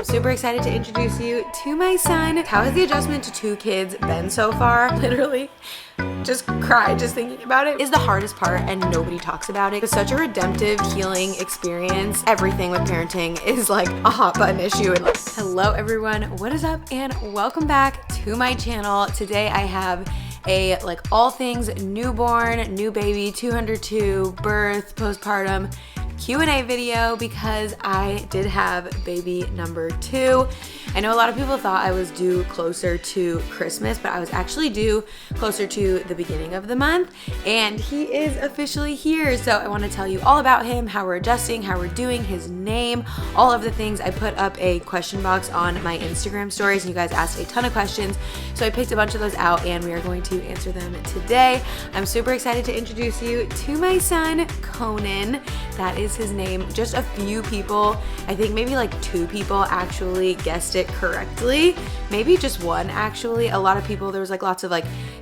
I'm super excited to introduce you to my son. How has the adjustment to 2 kids been so far? Literally just cry just thinking about it. Is the hardest part and nobody talks about it. It's such a redemptive, healing experience. Everything with parenting is like a hot button issue. And hello everyone, what is up and welcome back to my channel. Today I have a all things newborn, new baby, 202, birth, postpartum Q&A video because I did have baby number 2. I know a lot of people thought I was due closer to Christmas, but I was actually due closer to the beginning of the month, and he is officially here. So I want to tell you all about him, how we're adjusting, how we're doing, his name, all of the things. I put up a question box on my Instagram stories and you guys asked a ton of questions. So I picked a bunch of those out and we are going to answer them today. I'm super excited to introduce you to my son, Conan. That is his name. Just a few people, I think maybe 2 people actually guessed it correctly. Maybe just 1 actually. A lot of people, there was lots of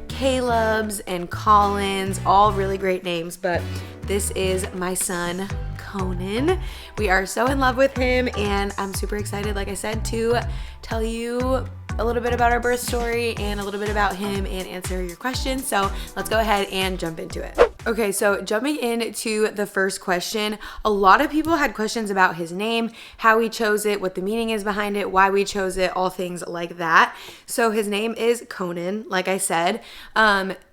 Caleb's and Collins, all really great names, but this is my son, Conan. We are so in love with him and I'm super excited, like I said, to tell you a little bit about our birth story and a little bit about him and answer your questions. So let's go ahead and jump into it. Okay, so jumping into the first question, a lot of people had questions about his name, how he chose it, what the meaning is behind it, why we chose it, all things like that. So his name is Conan, like I said.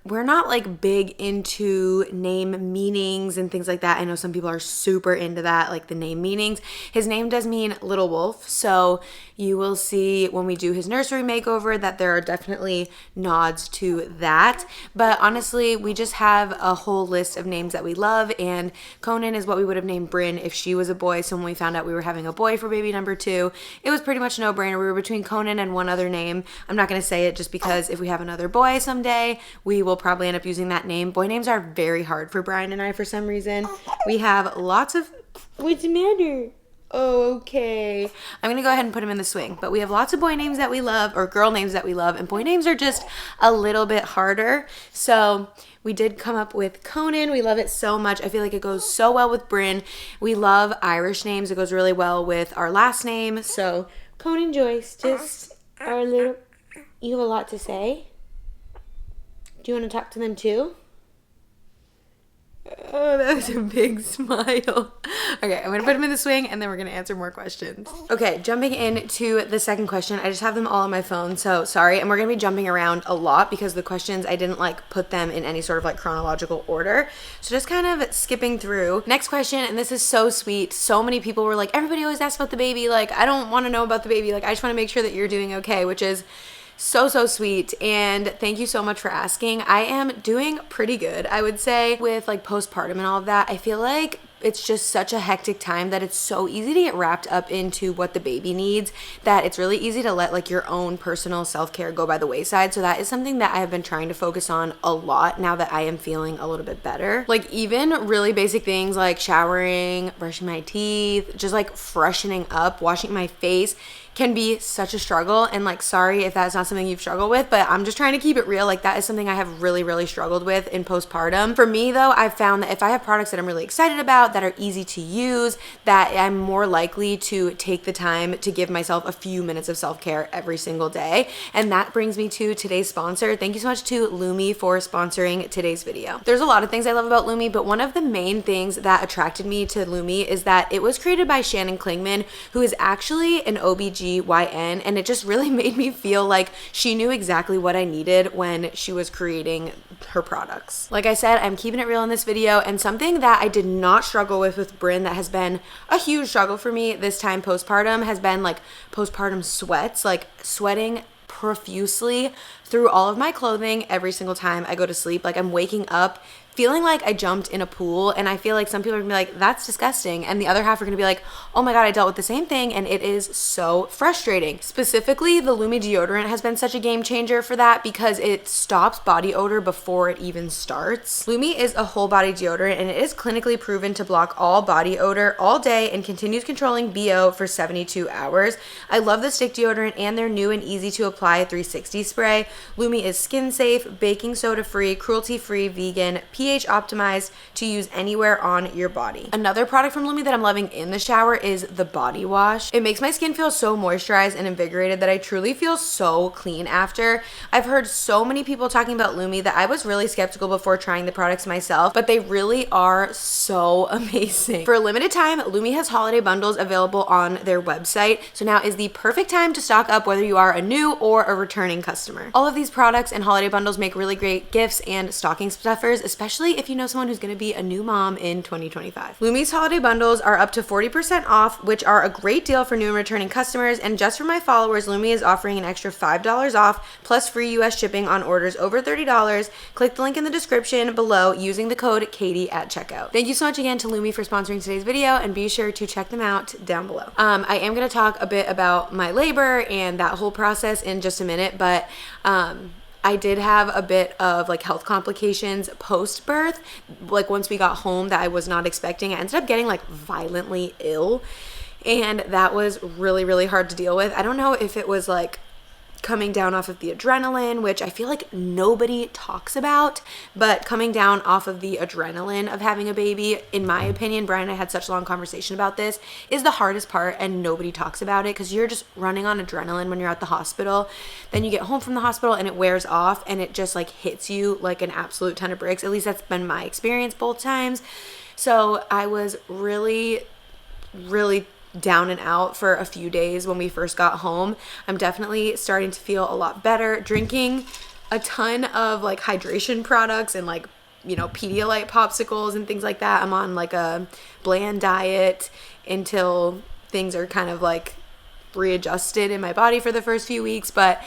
We're not big into name meanings and things like that. I know some people are super into that, the name meanings. His name does mean little wolf, so you will see when we do his nursery makeover that there are definitely nods to that. But honestly, we just have a whole list of names that we love, and Conan is what we would have named Bryn if she was a boy. So when we found out we were having a boy for baby number 2, it was pretty much a no-brainer. We were between Conan and one other name. I'm not going to say it just because if we have another boy someday, we will probably end up using that name. Boy names are very hard for Brian and I for some reason. We have lots of... What's the matter? Oh, okay. I'm gonna go ahead and put him in the swing, but we have lots of boy names that we love, or girl names that we love, and boy names are just a little bit harder. So we did come up with Conan. We love it so much. I feel like it goes so well with Bryn. We love Irish names. It goes really well with our last name. So Conan Joyce, just our little... You have a lot to say? Do you want to talk to them too? Oh, that was a big smile. Okay, I'm going to put him in the swing and then we're going to answer more questions. Okay, jumping into the second question. I just have them all on my phone, so sorry. And we're going to be jumping around a lot because the questions, I didn't put them in any sort of chronological order. So just kind of skipping through. Next question, and this is so sweet. So many people were like, everybody always asks about the baby. I don't want to know about the baby. I just want to make sure that you're doing okay, which is so sweet, and thank you so much for asking. I am doing pretty good, I would say, with postpartum and all of that. I feel like it's just such a hectic time that it's so easy to get wrapped up into what the baby needs that it's really easy to let your own personal self-care go by the wayside. So that is something that I have been trying to focus on a lot now that I am feeling a little bit better. Even really basic things like showering, brushing my teeth, just freshening up, washing my face can be such a struggle. And sorry if that's not something you've struggled with, but I'm just trying to keep it real. That is something I have really struggled with in postpartum. For me though, I've found that if I have products that I'm really excited about, that are easy to use, that I'm more likely to take the time to give myself a few minutes of self-care every single day. And that brings me to today's sponsor. Thank you so much to Lumi for sponsoring today's video. There's a lot of things I love about Lumi, but one of the main things that attracted me to Lumi is that it was created by Shannon Klingman, who is actually an OBGYN, and it just really made me feel like she knew exactly what I needed when she was creating her products. Like I said, I'm keeping it real in this video, and something that I did not struggle with Bryn that has been a huge struggle for me this time postpartum has been postpartum sweats, sweating profusely through all of my clothing every single time I go to sleep. I'm waking up feeling like I jumped in a pool, and I feel like some people are gonna be like, that's disgusting, and the other half are gonna be like, oh my god, I dealt with the same thing, and it is so frustrating. Specifically, the Lumi deodorant has been such a game changer for that because it stops body odor before it even starts. Lumi is a whole body deodorant, and it is clinically proven to block all body odor all day and continues controlling BO for 72 hours. I love the stick deodorant and their new and easy to apply 360 spray. Lumi is skin safe, baking soda free, cruelty free, vegan, pH pH optimized to use anywhere on your body. Another product from Lumi that I'm loving in the shower is the body wash. It makes my skin feel so moisturized and invigorated that I truly feel so clean after. I've heard so many people talking about Lumi that I was really skeptical before trying the products myself, but they really are so amazing. For a limited time, Lumi has holiday bundles available on their website, so now is the perfect time to stock up whether you are a new or a returning customer. All of these products and holiday bundles make really great gifts and stocking stuffers, especially if you know someone who's going to be a new mom in 2025. Lumi's holiday bundles are up to 40% off, which are a great deal for new and returning customers, and just for my followers, Lumi is offering an extra $5 off plus free US shipping on orders over $30. Click the link in the description below using the code Katie at checkout. Thank you so much again to Lumi for sponsoring today's video, and be sure to check them out down below. I am going to talk a bit about my labor and that whole process in just a minute, but I did have a bit of like health complications post-birth, like once we got home, that I was not expecting. I ended up getting like violently ill, and that was really, really hard to deal with. I don't know if it was like coming down off of the adrenaline, which I feel like nobody talks about, but coming down off of the adrenaline of having a baby, in my opinion, Brian and I had such a long conversation about this, is the hardest part, and nobody talks about it because you're just running on adrenaline when you're at the hospital. Then you get home from the hospital and it wears off, and it just like hits you like an absolute ton of bricks. At least that's been my experience both times. So I was really, really down and out for a few days when we first got home. I'm definitely starting to feel a lot better, drinking a ton of like hydration products and like, you know, Pedialyte popsicles and things like that. I'm on like a bland diet until things are kind of like readjusted in my body for the first few weeks, but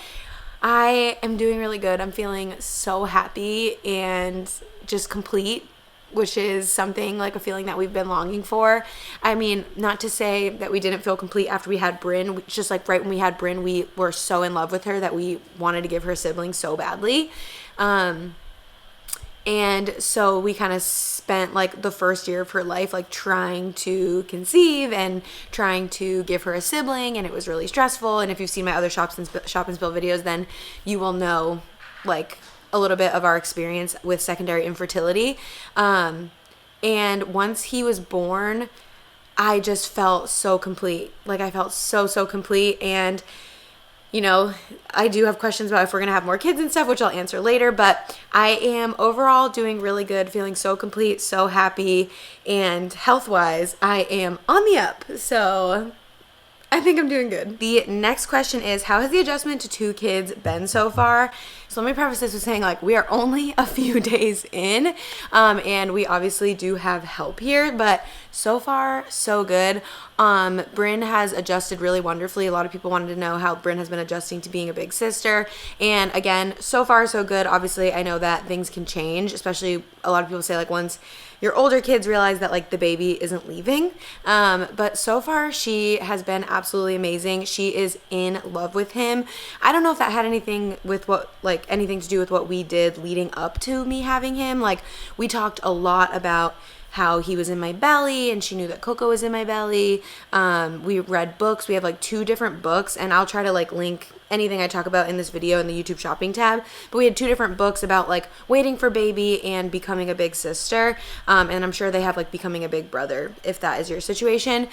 I am doing really good. I'm feeling so happy and just complete, which is something like a feeling that we've been longing for. I mean, not to say that we didn't feel complete after we had Bryn. Just like right when we had Bryn, we were so in love with her that we wanted to give her a sibling so badly. And so we kind of spent like the first year of her life like trying to conceive and trying to give her a sibling, and it was really stressful. And if you've seen my other shop and spill videos, then you will know like a little bit of our experience with secondary infertility. And once he was born, I just felt so complete. Like I felt so complete. And, you know, I do have questions about if we're going to have more kids and stuff, which I'll answer later, but I am overall doing really good, feeling so complete, so happy, and health-wise, I am on the up. So I think I'm doing good. The next question is, how has the adjustment to 2 kids been so far? So let me preface this with saying like we are only a few days in, and we obviously do have help here, but so far so good. Bryn has adjusted really wonderfully. A lot of people wanted to know how Bryn has been adjusting to being a big sister, and again, so far so good. Obviously I know that things can change, especially a lot of people say like once your older kids realize that like the baby isn't leaving, but so far she has been absolutely amazing. She is in love with him. I don't know if that had anything to do with what we did leading up to me having him. Like we talked a lot about how he was in my belly, and she knew that Coco was in my belly. We read books. We have like 2 different books, and I'll try to like link anything I talk about in this video in the YouTube shopping tab. But we had 2 different books about like waiting for baby and becoming a big sister. And I'm sure they have like becoming a big brother if that is your situation.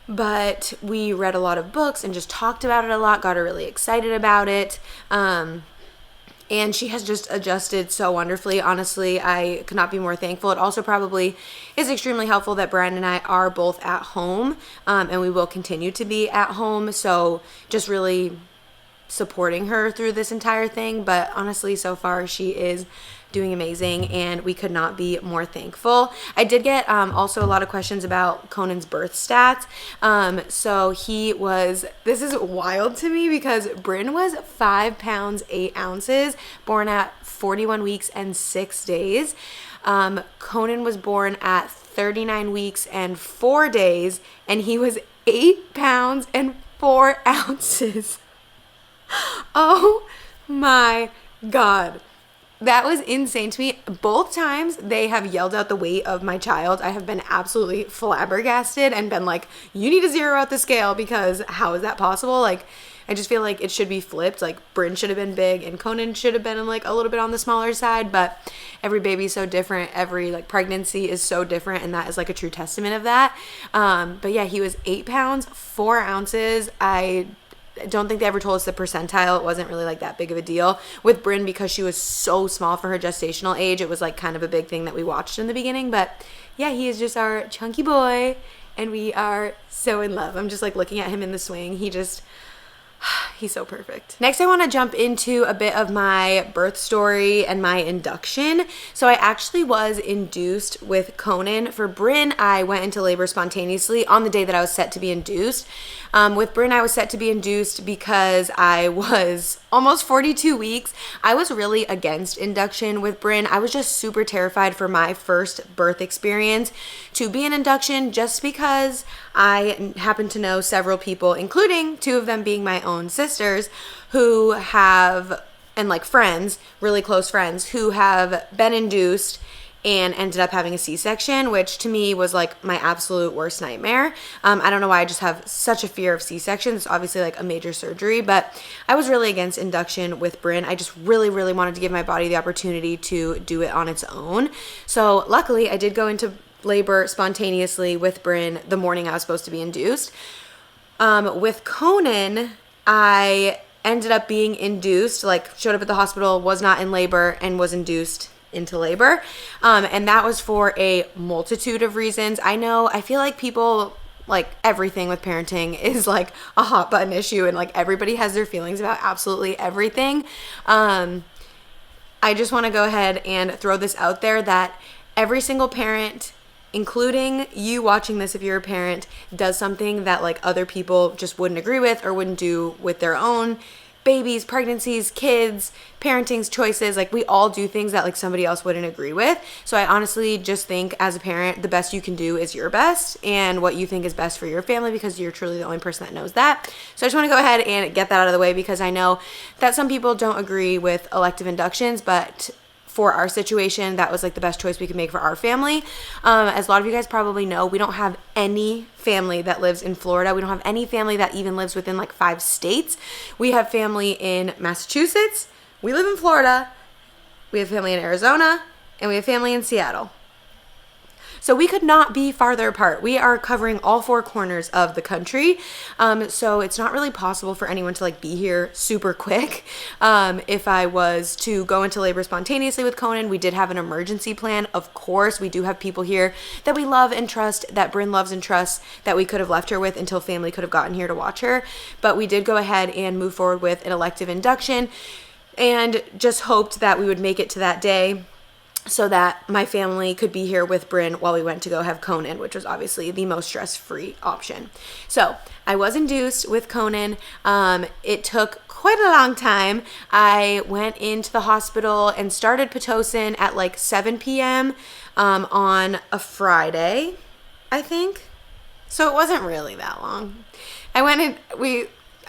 But we read a lot of books and just talked about it a lot, got her really excited about it. And she has just adjusted so wonderfully. Honestly, I could not be more thankful. It also probably is extremely helpful that Brian and I are both at home, and we will continue to be at home. So just really supporting her through this entire thing. But honestly, so far she is doing amazing, and we could not be more thankful. I did get also a lot of questions about Conan's birth stats. So this is wild to me because Bryn was 5 pounds 8 ounces, born at 41 weeks and 6 days. Conan was born at 39 weeks and 4 days, and he was 8 pounds and 4 ounces. Oh my God. That was insane to me. Both times they have yelled out the weight of my child. I have been absolutely flabbergasted and been like, you need to zero out the scale, because how is that possible? Like, I just feel like it should be flipped. Like, Bryn should have been big and Conan should have been like a little bit on the smaller side, but every baby's so different. Every like pregnancy is so different, and that is like a true testament of that. But yeah, he was 8 pounds, 4 ounces. I don't think they ever told us the percentile. It wasn't really like that big of a deal with Bryn because she was so small for her gestational age. It was like kind of a big thing that we watched in the beginning. But yeah, he is just our chunky boy, and we are so in love. I'm just like looking at him in the swing. He's so perfect. Next, I want to jump into a bit of my birth story and my induction. So I actually was induced with Conan. For Bryn, I went into labor spontaneously on the day that I was set to be induced. With Bryn, I was set to be induced because I was almost 42 weeks. I was really against induction with Bryn. I was just super terrified for my first birth experience to be an induction, just because I happen to know several people, including 2 of them being my own sisters, who have, and like friends, really close friends, who have been induced and ended up having a C-section, which to me was like my absolute worst nightmare. I don't know why, I just have such a fear of C-sections. It's obviously like a major surgery, but I was really against induction with Bryn. I just really, really wanted to give my body the opportunity to do it on its own. So luckily I did go into labor spontaneously with Bryn the morning I was supposed to be induced. With Conan, I ended up being induced, like showed up at the hospital, was not in labor, and was induced into labor. And that was for a multitude of reasons. I feel like people, like everything with parenting is like a hot button issue, and like everybody has their feelings about absolutely everything. I just want to go ahead and throw this out there that every single parent, including you watching this if you're a parent, does something that like other people just wouldn't agree with or wouldn't do with their own babies, pregnancies, kids, parenting's choices. Like, we all do things that like somebody else wouldn't agree with. So I honestly just think as a parent, the best you can do is your best and what you think is best for your family, because you're truly the only person that knows that. So I just want to go ahead and get that out of the way, because I know that some people don't agree with elective inductions, but for our situation, that was like the best choice we could make for our family. As a lot of you guys probably know, we don't have any family that lives in Florida. We don't have any family that even lives within like 5 states. We have family in Massachusetts. We live in Florida. We have family in Arizona, and we have family in Seattle. So we could not be farther apart. We are covering all 4 corners of the country. So it's not really possible for anyone to like be here super quick. If I was to go into labor spontaneously with Conan, we did have an emergency plan. Of course, we do have people here that we love and trust, that Bryn loves and trusts, that we could have left her with until family could have gotten here to watch her. But we did go ahead and move forward with an elective induction, and just hoped that we would make it to that day, so that my family could be here with Bryn while we went to go have Conan, which was obviously the most stress-free option. So I was induced with Conan. It took quite a long time. I went into the hospital and started Pitocin at like 7 p.m. On a Friday, I think. So it wasn't really that long.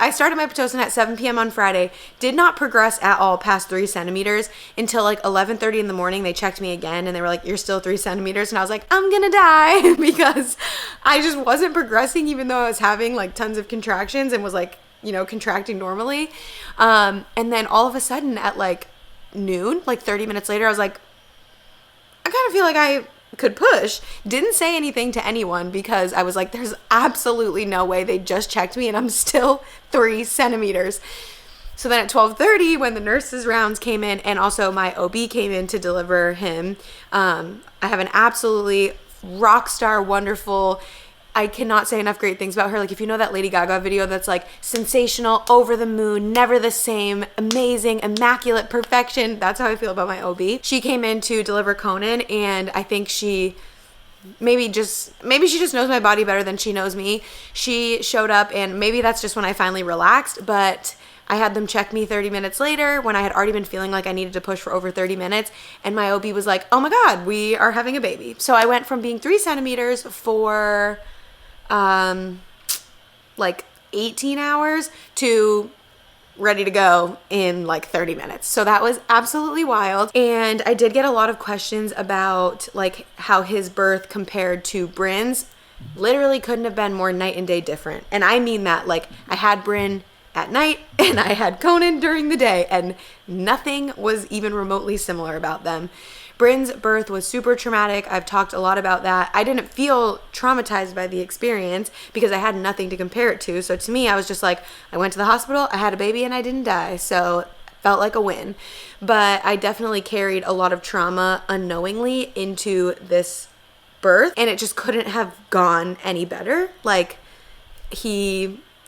I started my Pitocin at 7 p.m. on Friday, did not progress at all past 3 centimeters until like 11:30 in the morning. They checked me again and they were like, you're still 3 centimeters. And I was like, I'm gonna die, because I just wasn't progressing, even though I was having like tons of contractions and was like, contracting normally. And then all of a sudden at like noon, like 30 minutes later, I was like, I kind of feel like I could push. Didn't say anything to anyone, because I was like, there's absolutely no way. They just checked me and I'm still 3 centimeters. So then at 12:30, when the nurses rounds came in, and also my OB came in to deliver him, I have an absolutely rock star, wonderful, I cannot say enough great things about her. Like, if you know that Lady Gaga video that's like sensational, over the moon, never the same, amazing, immaculate perfection, that's how I feel about my OB. She came in to deliver Conan, and I think maybe she just knows my body better than she knows me. She showed up, and maybe that's just when I finally relaxed, but I had them check me 30 minutes later when I had already been feeling like I needed to push for over 30 minutes. And my OB was like, oh my God, we are having a baby. So I went from being 3 centimeters for like 18 hours to ready to go in like 30 minutes. So that was absolutely wild. And I did get a lot of questions about like how his birth compared to Bryn's. Literally couldn't have been more night and day different. And I mean that, like, I had Bryn at night and I had Conan during the day, and nothing was even remotely similar about them. Bryn's birth was super traumatic. I've talked a lot about that. I didn't feel traumatized by the experience because I had nothing to compare it to. So to me, I was just like, I went to the hospital, I had a baby, and I didn't die. So felt like a win. But I definitely carried a lot of trauma unknowingly into this birth, and it just couldn't have gone any better. Like,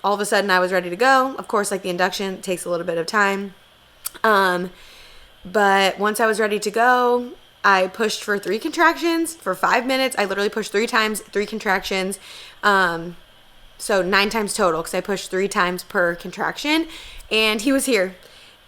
all of a sudden I was ready to go. Of course, like the induction takes a little bit of time. But once I was ready to go, I pushed for 3 contractions for 5 minutes. I literally pushed 3 times, 3 contractions. So 9 times total, because I pushed 3 times per contraction, and he was here.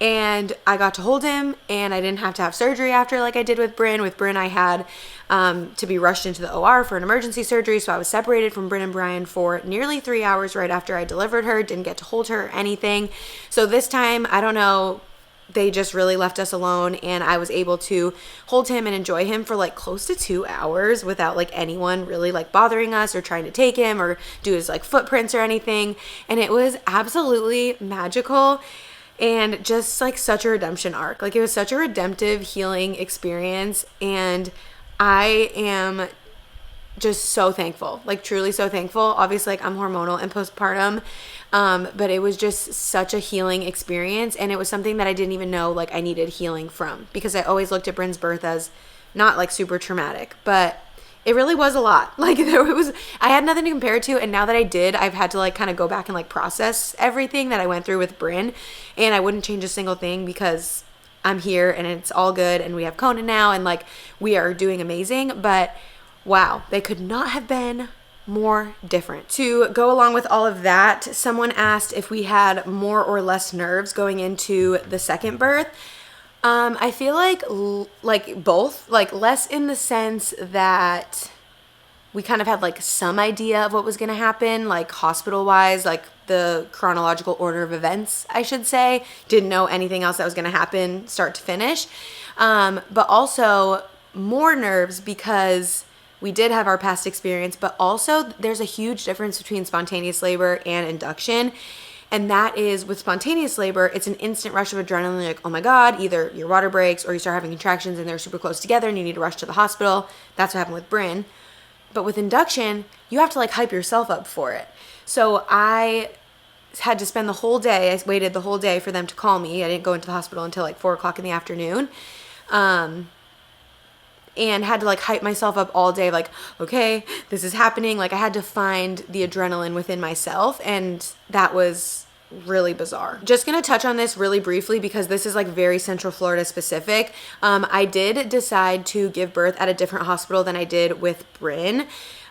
And I got to hold him, and I didn't have to have surgery after like I did with Bryn. With Bryn, I had to be rushed into the OR for an emergency surgery. So I was separated from Bryn and Brian for nearly 3 hours right after I delivered her. Didn't get to hold her or anything. So this time, I don't know, they just really left us alone, and I was able to hold him and enjoy him for like close to 2 hours without like anyone really like bothering us or trying to take him or do his like footprints or anything. And it was absolutely magical. And just like such a redemption arc. Like, it was such a redemptive healing experience. And I am just so thankful, like truly so thankful. Obviously, like I'm hormonal and postpartum. But it was just such a healing experience. And it was something that I didn't even know like I needed healing from, because I always looked at Bryn's birth as not like super traumatic, but it really was a lot. Like, I had nothing to compare it to. And now that I did, I've had to like kind of go back and like process everything that I went through with Bryn. And I wouldn't change a single thing because I'm here and it's all good. And we have Conan now, and like we are doing amazing. But wow, they could not have been more different. To go along with all of that, someone asked if we had more or less nerves going into the second birth. I feel like both, like less in the sense that we kind of had like some idea of what was going to happen, like hospital wise, like the chronological order of events, I should say. Didn't know anything else that was going to happen start to finish. But also more nerves because we did have our past experience, but also there's a huge difference between spontaneous labor and induction. And that is, with spontaneous labor, it's an instant rush of adrenaline. Like, oh my God, either your water breaks or you start having contractions and they're super close together and you need to rush to the hospital. That's what happened with Bryn. But with induction, you have to like hype yourself up for it. So I had to spend the whole day, I waited the whole day for them to call me. I didn't go into the hospital until like 4 o'clock in the afternoon. And had to like hype myself up all day, like, okay, this is happening. Like, I had to find the adrenaline within myself, and that was really bizarre. Just gonna touch on this really briefly because this is like very Central Florida specific. I did decide to give birth at a different hospital than I did with Bryn.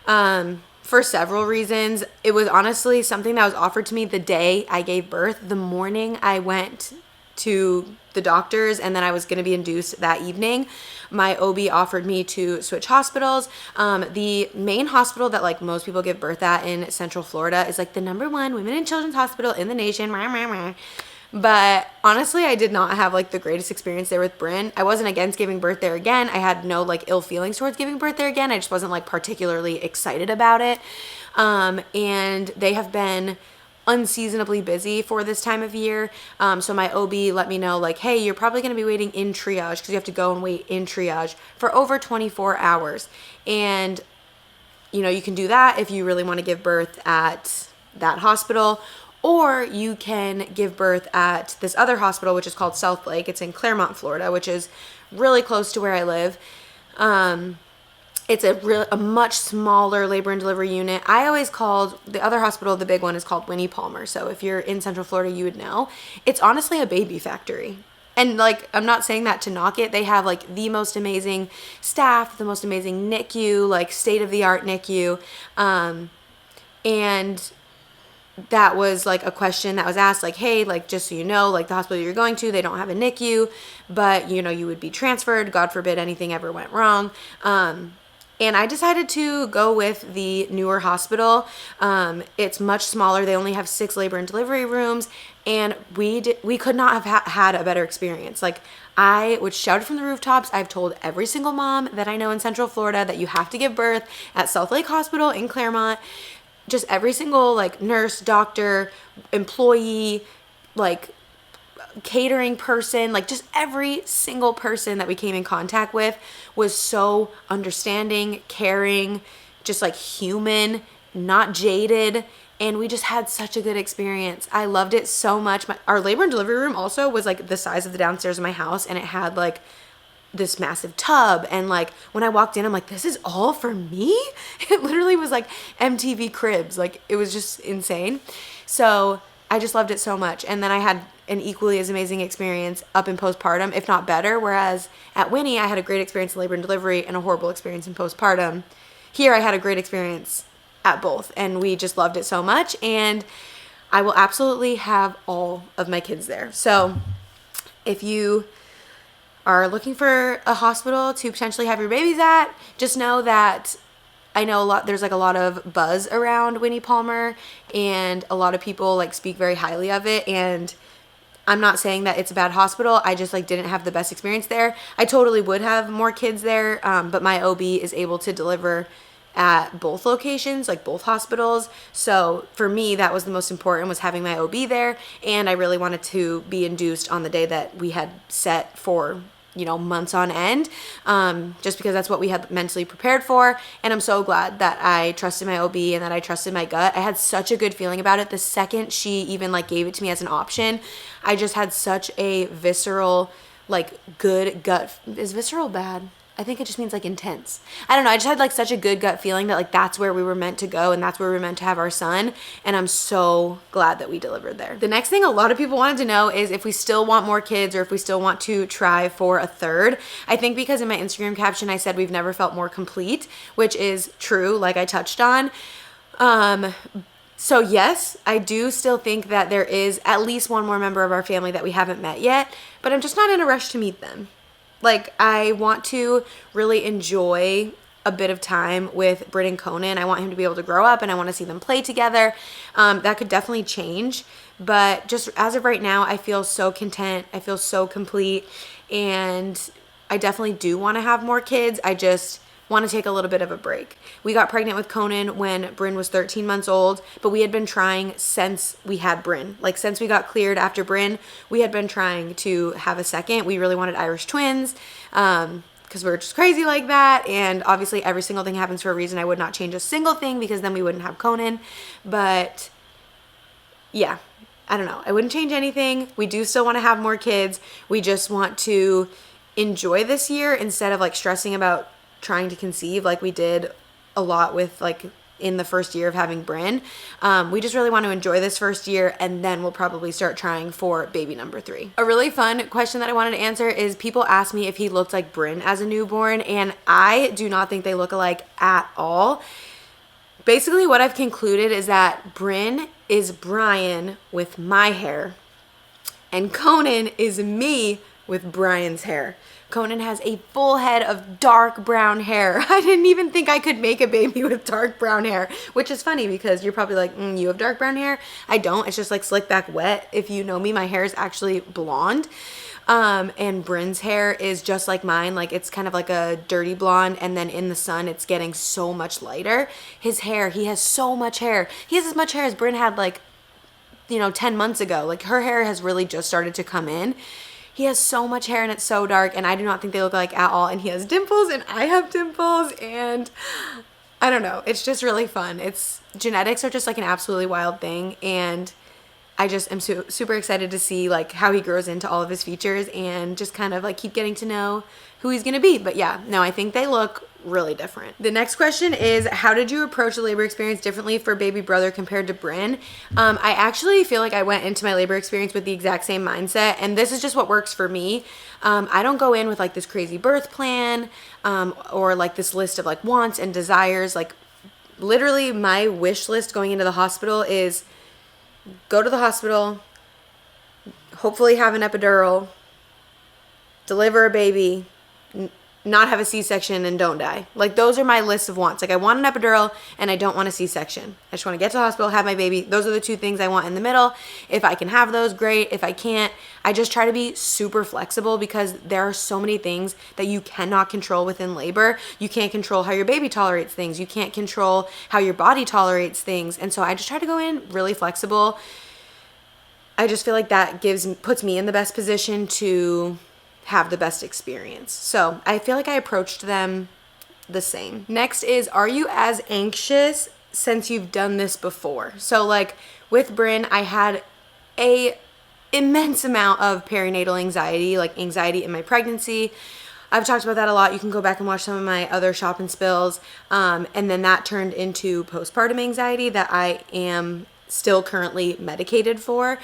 For several reasons. It was honestly something that was offered to me the day I gave birth. The morning I went to the doctors and then I was going to be induced that evening, my OB offered me to switch hospitals. The main hospital that like most people give birth at in Central Florida is like the #1 women and children's hospital in the nation. But honestly, I did not have like the greatest experience there with Bryn. I wasn't against giving birth there again. I had no like ill feelings towards giving birth there again. I just wasn't like particularly excited about it. And they have been unseasonably busy for this time of year. So my OB let me know like, hey, you're probably going to be waiting in triage, because you have to go and wait in triage for over 24 hours. And, you know, you can do that if you really want to give birth at that hospital, or you can give birth at this other hospital, which is called South Lake. It's in Claremont, Florida, which is really close to where I live. It's a much smaller labor and delivery unit. I always called the other hospital, the big one, is called Winnie Palmer. So if you're in Central Florida, you would know. It's honestly a baby factory. And like, I'm not saying that to knock it. They have like the most amazing staff, the most amazing NICU, like state-of-the-art NICU. And that was like a question that was asked, like, hey, like, just so you know, like the hospital you're going to, they don't have a NICU, but you know, you would be transferred, God forbid anything ever went wrong. And I decided to go with the newer hospital. It's much smaller. They only have 6 labor and delivery rooms, and we could not have had a better experience. Like, I would shout it from the rooftops. I've told every single mom that I know in Central Florida that you have to give birth at South Lake Hospital in Claremont. Just every single like nurse, doctor, employee, like catering person, like just every single person that we came in contact with was so understanding, caring, just like human, not jaded, and we just had such a good experience. I loved it so much. Our labor and delivery room also was like the size of the downstairs of my house, and it had like this massive tub, and like when I walked in, I'm like, this is all for me? It literally was like MTV Cribs. Like, it was just insane. So I just loved it so much. And then I had an equally as amazing experience up in postpartum, if not better. Whereas at Winnie, I had a great experience in labor and delivery and a horrible experience in postpartum. Here, I had a great experience at both, and we just loved it so much. And I will absolutely have all of my kids there. So if you are looking for a hospital to potentially have your babies at, just know that I know there's like a lot of buzz around Winnie Palmer, and a lot of people like speak very highly of it, and I'm not saying that it's a bad hospital. I just like didn't have the best experience there. I totally would have more kids there, but my OB is able to deliver at both locations, like both hospitals. So for me, that was the most important, was having my OB there, and I really wanted to be induced on the day that we had set for, you know, months on end, just because that's what we had mentally prepared for. And I'm so glad that I trusted my OB and that I trusted my gut. I had such a good feeling about it. The second she even like gave it to me as an option, I just had such a visceral, like good gut. Is visceral bad? I think it just means like intense. I don't know. I just had like such a good gut feeling that like that's where we were meant to go, and that's where we were meant to have our son. And I'm so glad that we delivered there. The next thing a lot of people wanted to know is if we still want more kids, or if we still want to try for a third. I think because in my Instagram caption I said we've never felt more complete, which is true, like I touched on. So yes, I do still think that there is at least one more member of our family that we haven't met yet, but I'm just not in a rush to meet them. Like, I want to really enjoy a bit of time with Bryn and Conan. I want him to be able to grow up, and I want to see them play together. That could definitely change, but just as of right now, I feel so content. I feel so complete, and I definitely do want to have more kids. I just want to take a little bit of a break. We got pregnant with Conan when Bryn was 13 months old, but we had been trying since we had Bryn. Like, since we got cleared after Bryn, we had been trying to have a second. We really wanted Irish twins, because we're just crazy like that. And obviously every single thing happens for a reason. I would not change a single thing, because then we wouldn't have Conan. But yeah, I don't know. I wouldn't change anything. We do still want to have more kids. We just want to enjoy this year instead of like stressing about trying to conceive like we did a lot with like in the first year of having Bryn. We just really want to enjoy this first year, and then we'll probably start trying for baby number 3. A really fun question that I wanted to answer is people asked me if he looked like Bryn as a newborn, and I do not think they look alike at all. Basically what I've concluded is that Bryn is Brian with my hair, and Conan is me with Brian's hair. Conan has a full head of dark brown hair. I didn't even think I could make a baby with dark brown hair, which is funny because you're probably like, you have dark brown hair? I don't. It's just like slick back wet. If you know me, my hair is actually blonde. And Bryn's hair is just like mine. Like, it's kind of like a dirty blonde, and then in the sun it's getting so much lighter. His hair, he has so much hair. He has as much hair as Bryn had like, 10 months ago. Like, her hair has really just started to come in. He has so much hair and it's so dark, and I do not think they look like at all. And he has dimples and I have dimples, and I don't know. It's just really fun. Genetics are just like an absolutely wild thing, and I just am super excited to see like how he grows into all of his features, and just kind of like keep getting to know who he's gonna be. But yeah, no, I think they look really different. The next question is, how did you approach the labor experience differently for baby brother compared to Bryn? I actually feel like I went into my labor experience with the exact same mindset, and this is just what works for me. I don't go in with like this crazy birth plan, or like this list of like wants and desires. Like, literally my wish list going into the hospital is go to the hospital, hopefully have an epidural, deliver a baby, not have a C-section and don't die. Like, those are my list of wants. Like, I want an epidural and I don't want a C-section. I just want to get to the hospital, have my baby. Those are the two things I want in the middle. If I can have those, great. If I can't, I just try to be super flexible, because there are so many things that you cannot control within labor. You can't control how your baby tolerates things. You can't control how your body tolerates things. And so I just try to go in really flexible. I just feel like that puts me in the best position to have the best experience. So I feel like I approached them the same. Next is, are you as anxious since you've done this before? So like with Bryn, I had a immense amount of perinatal anxiety, like anxiety in my pregnancy. I've talked about that a lot. You can go back and watch some of my other shop and spills. And then that turned into postpartum anxiety that I am still currently medicated for.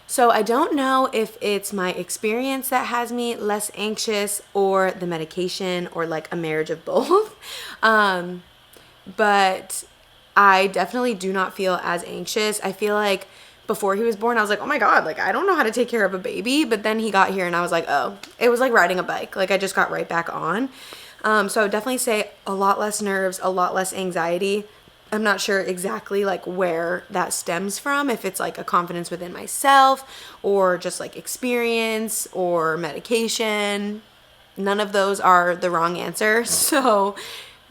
So I don't know if it's my experience that has me less anxious, or the medication, or like a marriage of both. But I definitely do not feel as anxious. I feel like before he was born, I was like, oh my God, like I don't know how to take care of a baby. But then he got here and I was like, oh, it was like riding a bike. Like I just got right back on. So I would definitely say a lot less nerves, a lot less anxiety. I'm not sure exactly like where that stems from, if it's like a confidence within myself, or just like experience, or medication. None of those are the wrong answer. So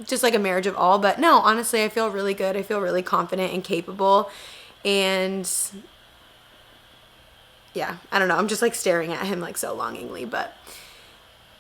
just like a marriage of all. But no, honestly, I feel really good. I feel really confident and capable. And yeah, I don't know. I'm just like staring at him like so longingly, but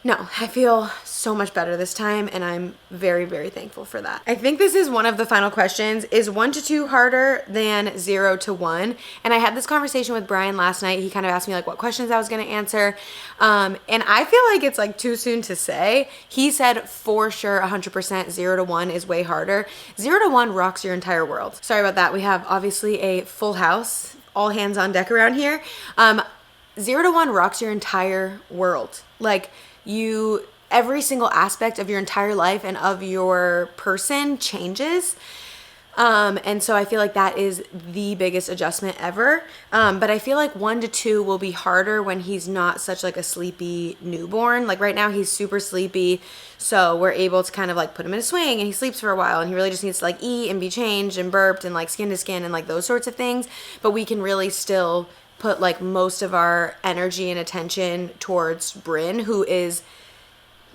no, I feel so much better this time, and I'm very, very thankful for that. I think this is one of the final questions. Is 1 to 2 harder than 0 to 1? And I had this conversation with Brian last night. He kind of asked me like what questions I was going to answer. And I feel like it's like too soon to say. He said for sure 100% 0 to 1 is way harder. 0 to 1 rocks your entire world. Sorry about that. We have obviously a full house, all hands on deck around here. 0 to 1 rocks your entire world. Like, every single aspect of your entire life and of your person changes. And so I feel like that is the biggest adjustment ever. But I feel like 1 to 2 will be harder when he's not such like a sleepy newborn. Like right now he's super sleepy. So we're able to kind of like put him in a swing and he sleeps for a while, and he really just needs to like eat and be changed and burped and like skin to skin and like those sorts of things. But we can really still put like most of our energy and attention towards Bryn, who is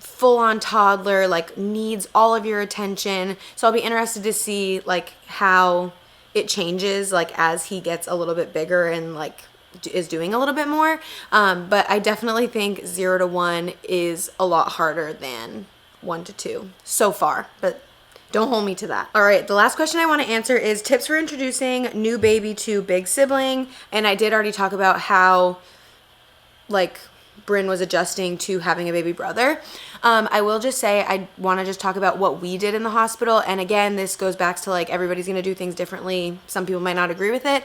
full on toddler, like needs all of your attention. So I'll be interested to see like how it changes like as he gets a little bit bigger and like is doing a little bit more. But I definitely think 0 to 1 is a lot harder than 1 to 2 so far, but don't hold me to that. All right, the last question I want to answer is tips for introducing new baby to big sibling. And I did already talk about how like Bryn was adjusting to having a baby brother. I will just say I want to just talk about what we did in the hospital. And again, this goes back to like everybody's going to do things differently. Some people might not agree with it.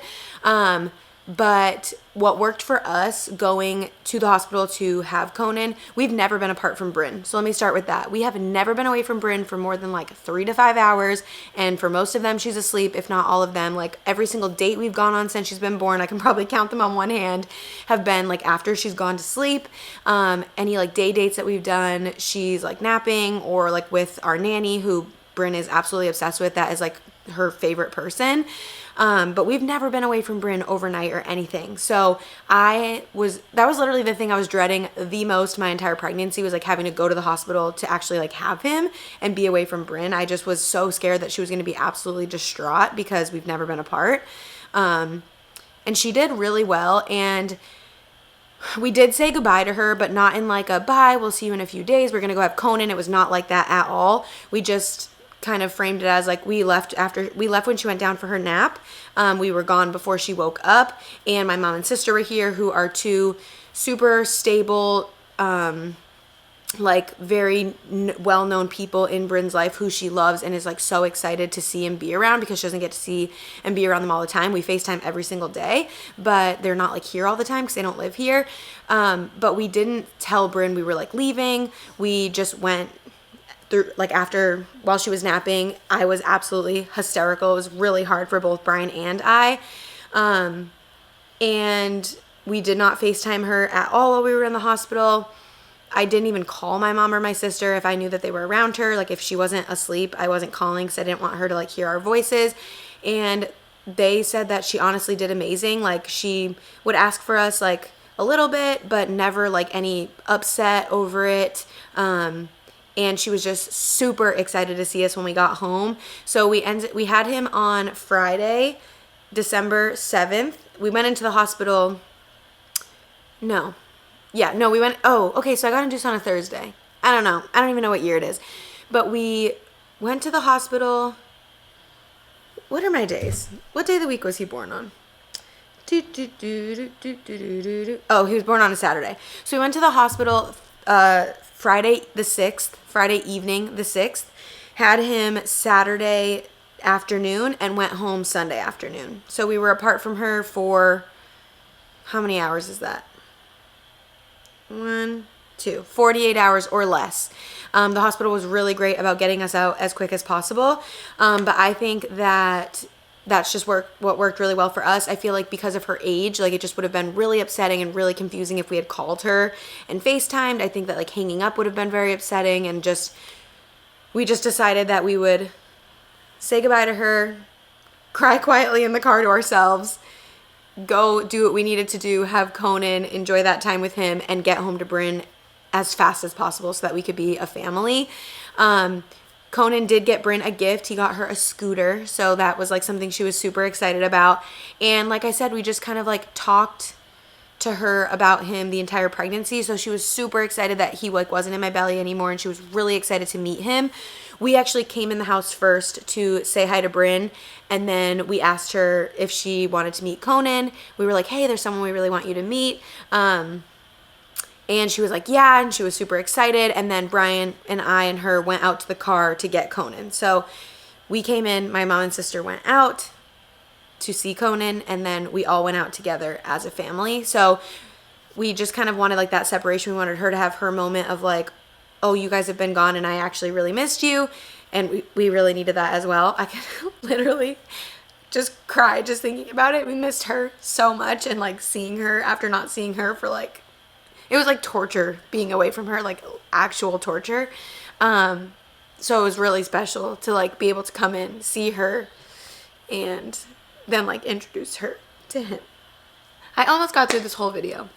But what worked for us going to the hospital to have Conan, we've never been apart from Bryn. So let me start with that. We have never been away from Bryn for more than like 3 to 5 hours. And for most of them, she's asleep, if not all of them. Like every single date we've gone on since she's been born, I can probably count them on one hand, have been like after she's gone to sleep. Any like day dates that we've done, she's like napping, or like with our nanny, who Bryn is absolutely obsessed with. That is like her favorite person. But we've never been away from Bryn overnight or anything. So that was literally the thing I was dreading the most my entire pregnancy, was like having to go to the hospital to actually like have him and be away from Bryn. I just was so scared that she was going to be absolutely distraught because we've never been apart. And she did really well. And we did say goodbye to her, but not in like a bye, we'll see you in a few days, we're going to go have Conan. It was not like that at all. We just kind of framed it as like we left when she went down for her nap. We were gone before she woke up, and my mom and sister were here, who are two super stable, like very well-known people in Bryn's life, who she loves and is like so excited to see and be around, because she doesn't get to see and be around them all the time. We FaceTime every single day, but they're not like here all the time because they don't live here. But we didn't tell Bryn we were like leaving. We just went through, like while she was napping. I was absolutely hysterical. It was really hard for both Brian and I. And we did not FaceTime her at all while we were in the hospital. I didn't even call my mom or my sister if I knew that they were around her. Like if she wasn't asleep, I wasn't calling because I didn't want her to like hear our voices. And they said that she honestly did amazing. Like she would ask for us like a little bit, but never like any upset over it. And she was just super excited to see us when we got home. So we had him on Friday, December 7th. We went into the hospital. We went, okay, so I got induced on a Thursday. I don't know. I don't even know what year it is. But we went to the hospital. What are my days? What day of the week was he born on? Oh, he was born on a Saturday. So we went to the hospital Friday evening the 6th, had him Saturday afternoon, and went home Sunday afternoon. So we were apart from her for, how many hours is that? 48 hours or less. The hospital was really great about getting us out as quick as possible. But I think that that's just what worked really well for us. I feel like because of her age, like it just would have been really upsetting and really confusing if we had called her and FaceTimed. I think that like hanging up would have been very upsetting, and we just decided that we would say goodbye to her, cry quietly in the car to ourselves, go do what we needed to do, have Conan, enjoy that time with him, and get home to Bryn as fast as possible so that we could be a family. Conan did get Bryn a gift. He got her a scooter, so that was like something she was super excited about. And like I said, we just kind of like talked to her about him the entire pregnancy, so she was super excited that he like wasn't in my belly anymore, and she was really excited to meet him. We actually came in the house first to say hi to Bryn, and then we asked her if she wanted to meet Conan. We were like, hey, there's someone we really want you to meet. And she was like, yeah, and she was super excited. And then Brian and I and her went out to the car to get Conan. So we came in, my mom and sister went out to see Conan, and then we all went out together as a family. So we just kind of wanted like that separation. We wanted her to have her moment of like, oh, you guys have been gone and I actually really missed you. And we really needed that as well. I could literally just cry just thinking about it. We missed her so much, and like seeing her after not seeing her for like, it was like torture being away from her, like actual torture. So it was really special to like be able to come in, see her, and then like introduce her to him. I almost got through this whole video.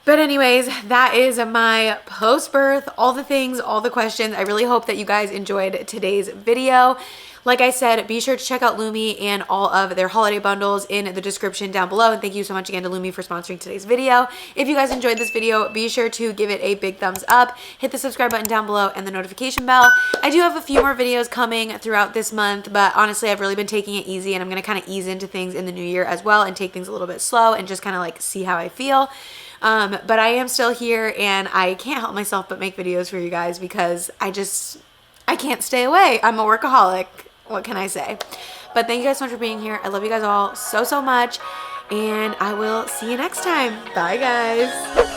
But anyways, that is my post-birth, all the things, all the questions. I really hope that you guys enjoyed today's video. Like I said, be sure to check out Lumi and all of their holiday bundles in the description down below. And thank you so much again to Lumi for sponsoring today's video. If you guys enjoyed this video, be sure to give it a big thumbs up. Hit the subscribe button down below and the notification bell. I do have a few more videos coming throughout this month, but honestly, I've really been taking it easy, and I'm going to kind of ease into things in the new year as well and take things a little bit slow and just kind of like see how I feel. But I am still here, and I can't help myself but make videos for you guys because I can't stay away. I'm a workaholic. What can I say? But thank you guys so much for being here. I love you guys all so, so much, and I will see you next time. Bye, guys.